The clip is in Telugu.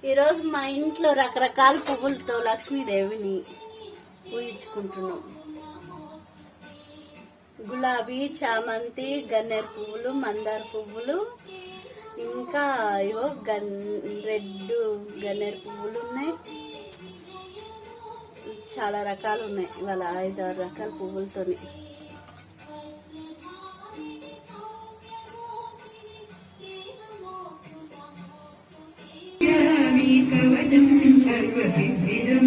ఈరోజు మా ఇంట్లో రకరకాల పువ్వులతో లక్ష్మీదేవిని పూజించుకుంటున్నాం. గులాబీ, చామంతి, గన్నేరు పువ్వులు, మందార పువ్వులు, ఇంకా ఇవో రెడ్ గన్నేరు పువ్వులు ఉన్నాయి. చాలా రకాలు ఉన్నాయి. ఇవాళ 5-6 రకాల పువ్వులతోని కవచం సర్వసిద్ధిదం